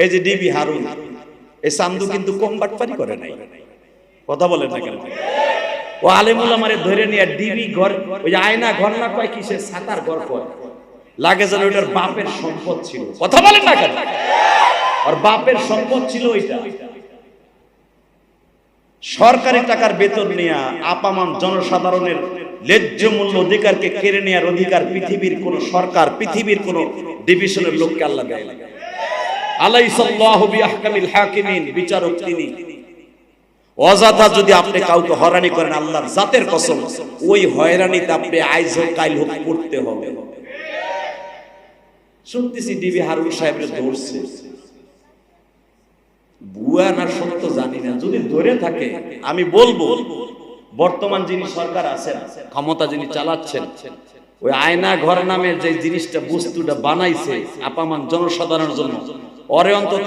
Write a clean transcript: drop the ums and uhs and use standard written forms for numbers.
এই যে ডিবি হারুন, এই সামদু কিন্তু কম বাটপারি করে নাই, কথা বলেন না কেন? ও আলেমুল আমারে ধরে নিয়ে ডিবি ঘর, ওই যে আয়না ঘর না কয় কিসে, ছাতার ঘর কয়, লাগে যেন ওটার বাপের সম্পদ ছিল, কথা বলেন না কেন? আর বাপের সম্পদ ছিল ওইটা। সরকারি টাকার বেতন নিয়ে আপামাম জনসাধারণের ন্যায্য মূল্য অধিকারকে কেড়ে নেওয়ার অধিকার পৃথিবীর কোন সরকার, পৃথিবীর কোন ডিভিশনের লোককে আল্লাহ দেয় না। আলাইসাল্লাহু বিআহকামিল হাকিমিন, বিচারক তিনি। অযথা যদি আপনি কাউকে হয়রানি করেন, আল্লাহর জাতের কসম ওই হয়রানিতে আপনি আইজ হোক কাইল হোক করতে হবে। শুনতেছি ডিবি হারুন সাহেবের ধরছে, বুয়া না সত্য জানি না, যদি ধরে থাকে আমি বলবো বর্তমান যিনি সরকার আছেন, ক্ষমতা যিনি চালাচ্ছেন, ওই আয়না ঘর নামে যে জিনিসটা বস্তুটা বানাইছে আপামান জনসাধারণের জন্য, ওরে অন্তত